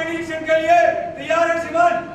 Competition के लिए तैयार है श्रीमान?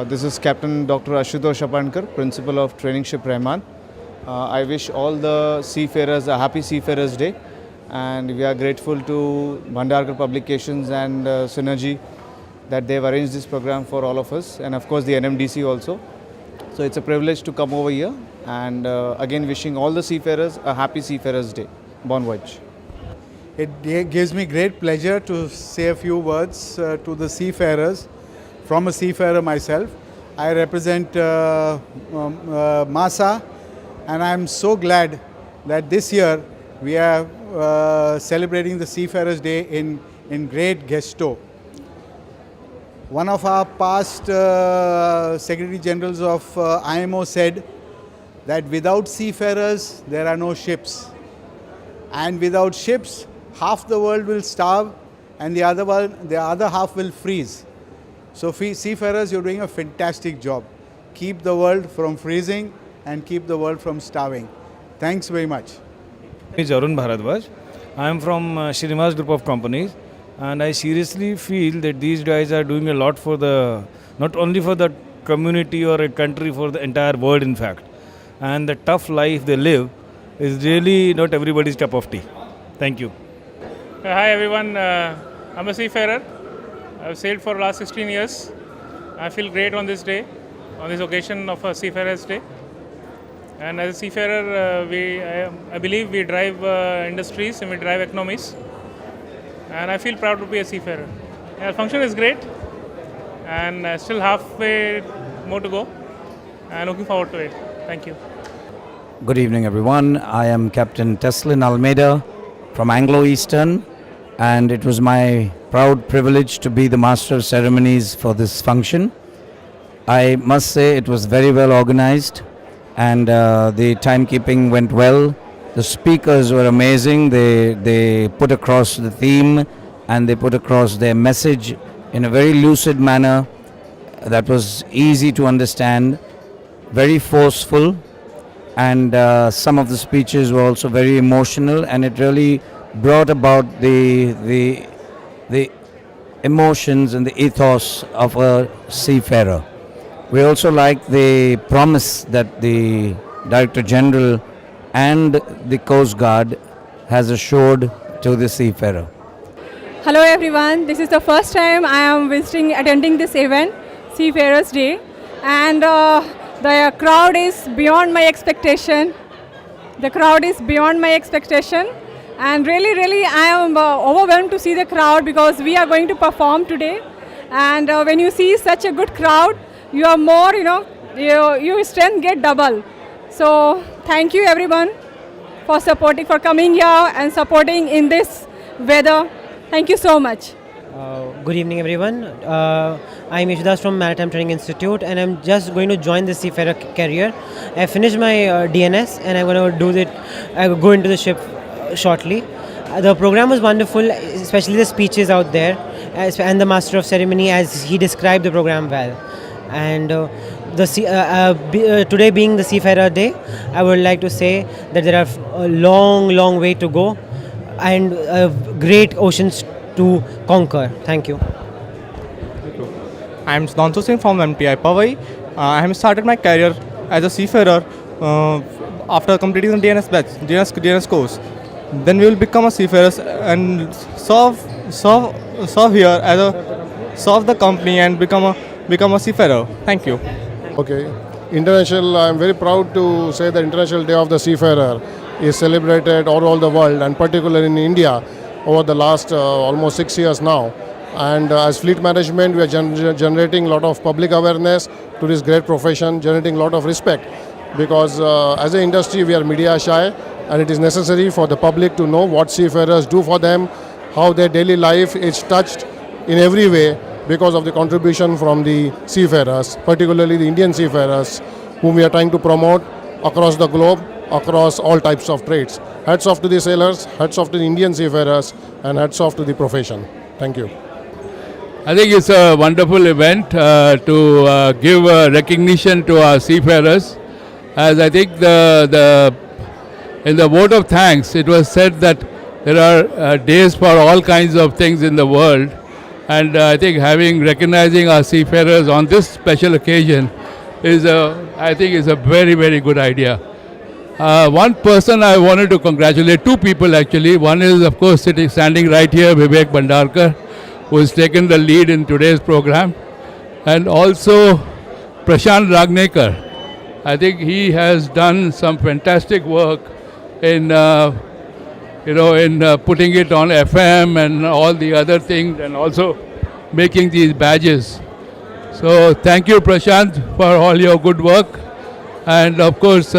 This is Captain Dr. Ashutosh Bhandarkar, Principal of Training Ship Rahman. I wish all the seafarers a happy Seafarers Day, and we are grateful to Bhandarkar Publications and Synergy that they have arranged this program for all of us, and of course the NMDC also. So it's a privilege to come over here, and again wishing all the seafarers a happy Seafarers Day. Bon voyage. It gives me great pleasure to say a few words to the seafarers. From a seafarer myself, I represent MASA, and I am so glad that this year we are celebrating the Seafarers Day in great gusto. One of our past Secretary Generals of IMO said that without seafarers there are no ships, and without ships half the world will starve and the other half will freeze. So seafarers, you're doing a fantastic job. Keep the world from freezing and keep the world from starving. Thanks very much. My name is Arun Bharadwaj. I am from Srinivas Group of Companies, and I seriously feel that these guys are doing a lot for not only for the community or a country, for the entire world in fact. And the tough life they live is really not everybody's cup of tea. Thank you. Hi everyone, I'm a seafarer. I've sailed for the last 16 years. I feel great on this day, on this occasion of a Seafarers Day. And as a seafarer, I believe we drive industries and we drive economies. And I feel proud to be a seafarer. Yeah, the function is great, and still halfway more to go. And looking forward to it. Thank you. Good evening, everyone. I am Captain Teslin Almeida from Anglo-Eastern, and it was my proud privilege to be the Master of Ceremonies for this function. I must say it was very well organized, and the timekeeping went well. The speakers were amazing. They put across the theme and they put across their message in a very lucid manner that was easy to understand, very forceful, and some of the speeches were also very emotional, and it really brought about the emotions and the ethos of a seafarer. We also like the promise that the Director General and the Coast Guard has assured to the seafarer. Hello everyone, this is the first time I am attending this event, Seafarers Day, and the crowd is beyond my expectation. And really I am overwhelmed to see the crowd, because we are going to perform today, and when you see such a good crowd, you are more, your strength get double. So thank you everyone for coming here and supporting in this weather. Thank you so much. Good evening everyone. I'm Yeshudas from Maritime Training Institute, and I'm just going to join the seafarer career. I finished my DNS and I'm going to go into the ship shortly. The program was wonderful, especially the speeches out there, and the Master of Ceremony, as he described the program well. And today being the Seafarer Day, I would like to say that there are a long way to go and great oceans to conquer. Thank you. I am Sudhanshu Singh from MTI Powai. I have started my career as a seafarer after completing the DNS course. Then we will become a seafarers and serve here as serve the company and become a seafarer. Thank you. Okay. International, I am very proud to say that International Day of the Seafarer is celebrated all over the world and particularly in India over the last almost 6 years now. And as fleet management, we are generating a lot of public awareness to this great profession, generating a lot of respect because as an industry, we are media shy and it is necessary for the public to know what seafarers do for them, how their daily life is touched in every way because of the contribution from the seafarers, particularly the Indian seafarers, whom we are trying to promote across the globe, across all types of trades. Hats off to the sailors, hats off to the Indian seafarers, and hats off to the profession. Thank you. I think it's a wonderful event to give recognition to our seafarers. As I think in the vote of thanks, it was said that there are days for all kinds of things in the world. And I think recognizing our seafarers on this special occasion is I think is a very good idea. One person I wanted to congratulate, two people actually. One is of course standing right here, Vivek Bhandarkar, who has taken the lead in today's program, and also Prashant Ragnekar. I think he has done some fantastic work in putting it on FM and all the other things, and also making these badges. So thank you, Prashant, for all your good work, and of course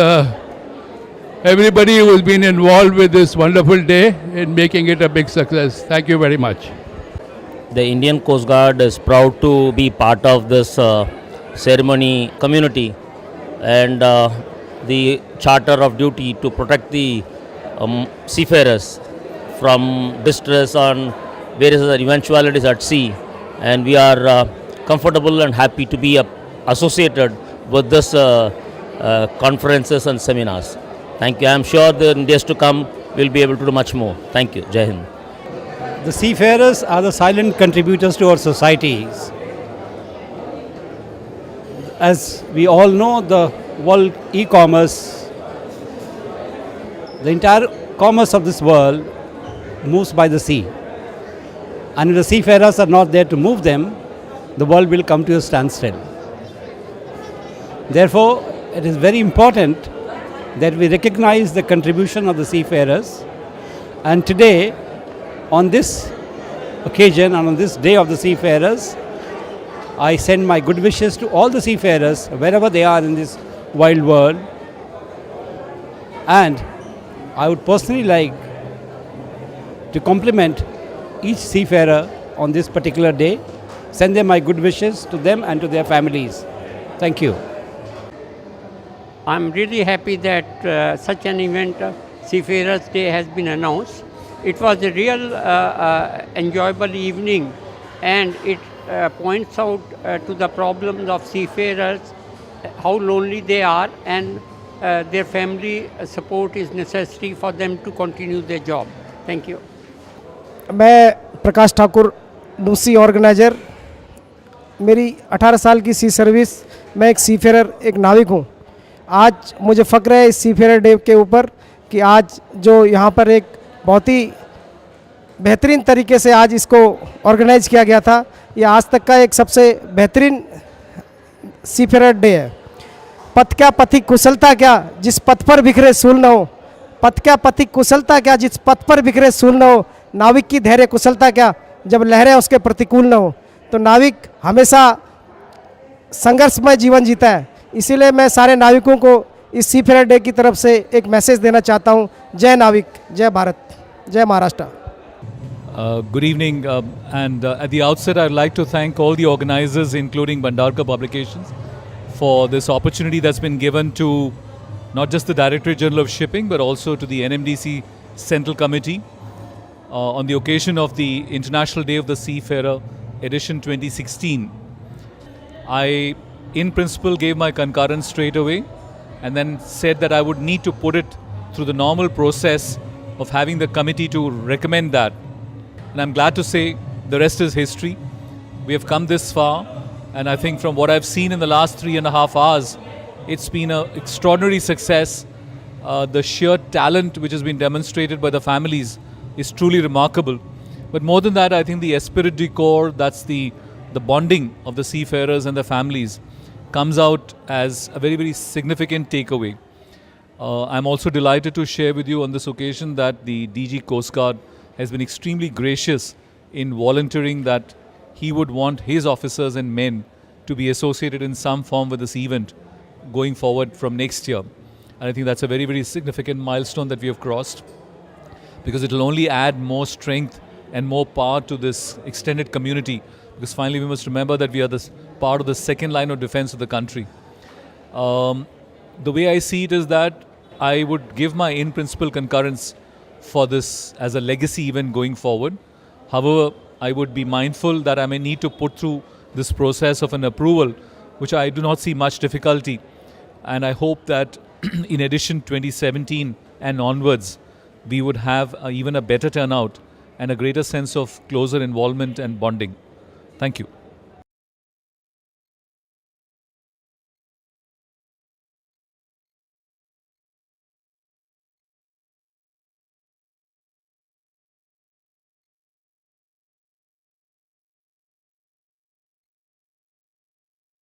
everybody who has been involved with this wonderful day in making it a big success. Thank you very much. The Indian Coast Guard is proud to be part of this ceremony community, and the charter of duty to protect the seafarers from distress on various other eventualities at sea, and we are comfortable and happy to be associated with this conferences and seminars. Thank you. I am sure that in days to come we will be able to do much more. Thank you. Jai Hind. The seafarers are the silent contributors to our societies. As we all know, the world e-commerce, the entire commerce of this world moves by the sea. And if the seafarers are not there to move them, the world will come to a standstill. Therefore, it is very important that we recognize the contribution of the seafarers. And today, on this occasion and on this day of the seafarers, I send my good wishes to all the seafarers wherever they are in this wild world. And I would personally like to compliment each seafarer on this particular day, send them my good wishes to them and to their families. Thank you. I'm really happy that such an event, Seafarers Day, has been announced. It was a real enjoyable evening, and it points out to the problems of seafarers, how lonely they are, and their family support is necessary for them to continue their job. Thank you. मैं Prakash Thakur, Lucy organiser. मेरी 18 साल की सी service, मैं एक seafarer, एक नाविक हूँ। आज मुझे फ़ख्र है इस सीफेरर डे के ऊपर कि आज जो यहाँ पर एक बहुत ही बेहतरीन तरीके से आज इसको ऑर्गेनाइज किया गया था, ये आज तक का एक सबसे बेहतरीन सीफेरर डे है। पथ क्या पथिक कुशलता क्या जिस पथ पर बिखरे सूल न हो, पथ क्या पथिक कुशलता क्या जिस पथ पर बिखरे सूल न हो, नाविक की धैर्य कुशलता क्या जब लहरें उसके प्रतिकूल न हो। तो नाविक हमेशा संघर्षमय जीवन जीता है, इसीलिए मैं सारे नाविकों को इस सीफेरर डे की तरफ से एक मैसेज देना चाहता हूँ। जय नाविक, जय भारत, जय Maharashtra. Good evening, and at the outset I'd like to thank all the organizers, including Bhandarkar Publications, for this opportunity that's been given to not just the Directorate General of Shipping but also to the NMDC Central Committee on the occasion of the International Day of the Seafarer edition 2016. I in principle gave my concurrence straight away and then said that I would need to put it through the normal process of having the committee to recommend that. And I'm glad to say the rest is history. We have come this far, and I think from what I've seen in the last 3.5 hours, it's been an extraordinary success. The sheer talent which has been demonstrated by the families is truly remarkable. But more than that, I think the esprit du corps, that's the bonding of the seafarers and the families, comes out as a very, very significant takeaway. I'm also delighted to share with you on this occasion that the DG Coast Guard has been extremely gracious in volunteering that he would want his officers and men to be associated in some form with this event going forward from next year. And I think that's a very, very significant milestone that we have crossed, because it will only add more strength and more power to this extended community, because finally we must remember that we are this part of the second line of defense of the country. The way I see it is that I would give my in-principle concurrence for this as a legacy event going forward. However, I would be mindful that I may need to put through this process of an approval, which I do not see much difficulty. And I hope that in addition 2017 and onwards, we would have even a better turnout and a greater sense of closer involvement and bonding. Thank you.